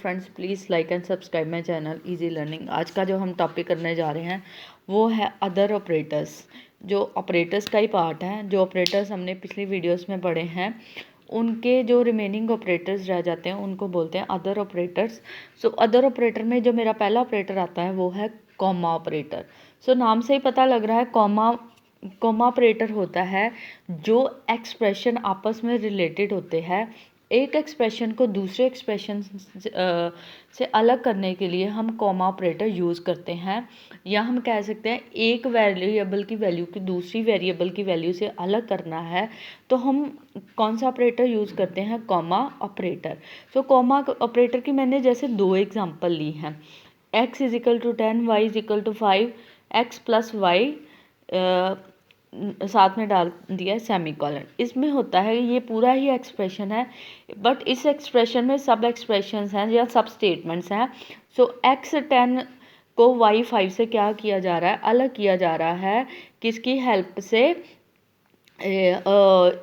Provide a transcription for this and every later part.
Friends, please like and subscribe my channel easy learning. आज का जो हम टॉपिक करने जा रहे हैं वो है अदर ऑपरेटर्स। जो ऑपरेटर्स का ही पार्ट है, जो ऑपरेटर्स हमने पिछली वीडियोस में पढ़े हैं उनके जो रिमेनिंग ऑपरेटर्स रह जाते हैं उनको बोलते हैं other operators. So other operator में जो मेरा पहला ऑपरेटर आता है वो है कॉमा ऑपरेटर। सो नाम से ही पता लग रहा है कॉमा ऑपरेटर होता है जो एक्सप्रेशन आपस में रिलेटेड होते हैं। एक एक्सप्रेशन को दूसरे एक्सप्रेशन से अलग करने के लिए हम कॉमा ऑपरेटर यूज़ करते हैं, या हम कह सकते हैं एक वेरिएबल की वैल्यू की दूसरी वेरिएबल की वैल्यू से अलग करना है तो हम कौन सा ऑपरेटर यूज़ करते हैं? Comma operator. So comma operator की मैंने जैसे दो एग्जांपल ली हैं, x is equal to 10, y is equal to 5, x plus Y साथ में डाल दिया सेमीकोलन। इसमें होता है ये पूरा ही एक्सप्रेशन है, बट इस एक्सप्रेशन में सब एक्सप्रेशंस हैं या सब स्टेटमेंट्स हैं। सो x 10 को y 5 से क्या किया जा रहा है? अलग किया जा रहा है। किसकी हेल्प से?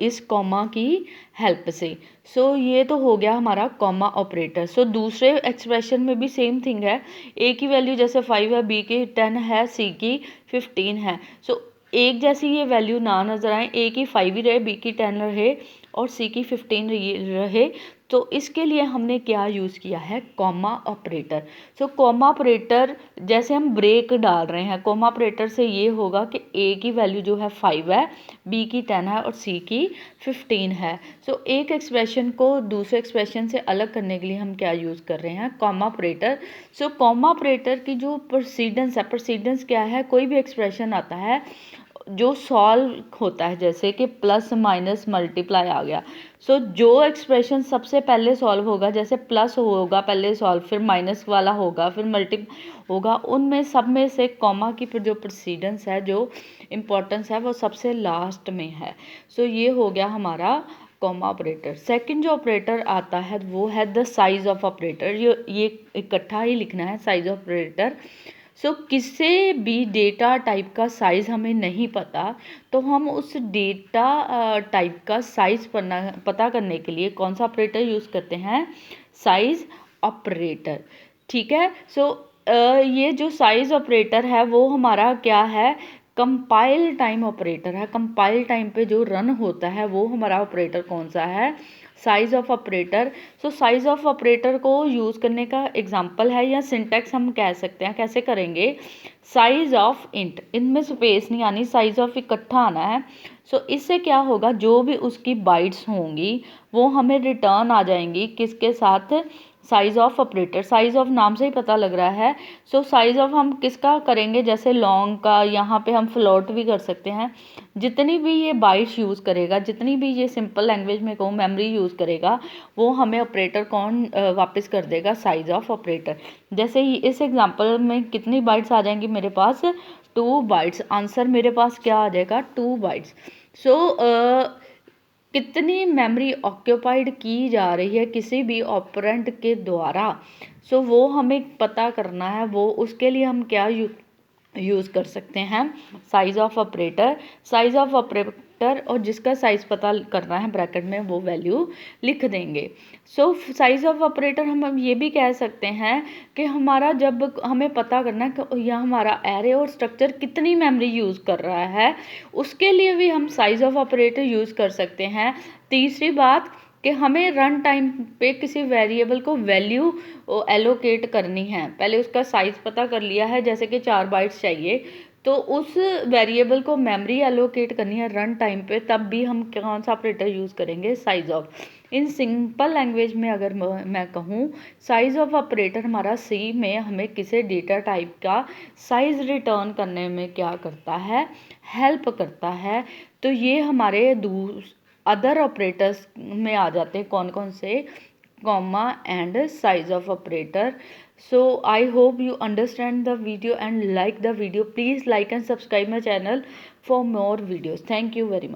इस कॉमा की हेल्प से। सो ये तो हो गया हमारा कॉमा ऑपरेटर। सो दूसरे एक्सप्रेशन में भी सेम थिंग है, ए की वैल्यू जैसे 5 है, बी की 10 है, सी की 15 है। सो एक जैसी ये वैल्यू ना नज़र आए, ए की 5 ही रहे, बी की 10 रहे और सी की 15 रहे, तो इसके लिए हमने क्या यूज़ किया है? Comma operator. So comma operator जैसे हम ब्रेक डाल रहे हैं, कॉमा ऑपरेटर से ये होगा कि ए की वैल्यू जो है 5 है, बी की 10 है और सी की 15 है। सो एक एक्सप्रेशन को दूसरे एक्सप्रेशन से अलग करने के लिए हम क्या यूज़ कर रहे हैं? Comma operator. So comma operator की जो प्रेसिडेंस है, प्रेसिडेंस क्या है? कोई भी एक्सप्रेशन आता है जो सॉल्व होता है, जैसे कि प्लस माइनस मल्टीप्लाई आ गया। सो जो एक्सप्रेशन सबसे पहले सॉल्व होगा, जैसे प्लस होगा पहले सॉल्व, फिर माइनस वाला होगा, फिर मल्टी होगा, उनमें सब में से कॉमा की जो प्रेसिडेंस है, जो इम्पोर्टेंस है, वो सबसे लास्ट में है। सो ये हो गया हमारा कॉमा ऑपरेटर। सेकंड जो ऑपरेटर आता है वो है द साइज ऑफ ऑपरेटर। ये इकट्ठा ही लिखना है, साइज ऑफ ऑपरेटर। सो किसी भी डेटा टाइप का साइज़ हमें नहीं पता, तो हम उस डेटा टाइप का साइज़ पता करने के लिए कौन सा ऑपरेटर यूज़ करते हैं? Size operator. ठीक है। सो ये जो साइज़ ऑपरेटर है वो हमारा क्या है? कंपाइल टाइम ऑपरेटर है। कंपाइल टाइम पे जो रन होता है वो हमारा ऑपरेटर कौन सा है? Size of operator. So size of operator को यूज़ करने का एग्जांपल है, या सिंटैक्स हम कह सकते हैं। कैसे करेंगे? साइज ऑफ इंट, इनमें स्पेस नहीं आनी, साइज ऑफ इकट्ठा आना है। सो इससे क्या होगा? जो भी उसकी बाइट्स होंगी वो हमें रिटर्न आ जाएंगी किसके साथ? Size of operator. Size of नाम से ही पता लग रहा है। सो साइज ऑफ हम किसका करेंगे? जैसे लॉन्ग का, यहाँ पे हम फ्लोट भी कर सकते हैं। जितनी भी ये बाइट्स यूज़ करेगा, जितनी भी ये सिंपल लैंग्वेज में कहूँ मेमोरी यूज़ करेगा, वो हमें ऑपरेटर कौन वापस कर देगा? Size of operator. जैसे ही इस एग्जांपल में कितनी बाइट्स आ जाएंगी मेरे पास? 2 बाइट्स। आंसर मेरे पास क्या आ जाएगा? 2 बाइट्स। सो कितनी मेमोरी ऑक्यूपाइड की जा रही है किसी भी ऑपरेंड के द्वारा, सो वो हमें पता करना है। वो उसके लिए हम क्या यूज़ कर सकते हैं? Size of operator. Size of operator, और जिसका साइज पता करना है ब्रैकेट में वो वैल्यू लिख देंगे। सो साइज ऑफ ऑपरेटर हम ये भी कह सकते हैं कि हमारा जब हमें पता करना है कि यह हमारा एरे और स्ट्रक्चर कितनी मेमोरी यूज़ कर रहा है, उसके लिए भी हम साइज ऑफ ऑपरेटर यूज़ कर सकते हैं। तीसरी बात कि हमें रन टाइम पे किसी वेरिएबल को वैल्यू एलोकेट करनी है, पहले उसका साइज़ पता कर लिया है, जैसे कि 4 बाइट्स चाहिए, तो उस वेरिएबल को मेमोरी एलोकेट करनी है रन टाइम पे, तब भी हम कौन सा ऑपरेटर यूज़ करेंगे? Size of. In simple language में अगर मैं कहूँ, साइज ऑफ ऑपरेटर हमारा सी में हमें किसी डेटा टाइप का साइज रिटर्न करने में क्या करता है? हेल्प करता है। तो ये हमारे अदर ऑपरेटर्स में आ जाते हैं। कौन कौन से? Comma and size of operator. So I hope you understand the video and like the video. Please like and subscribe my channel for more videos. Thank you very much.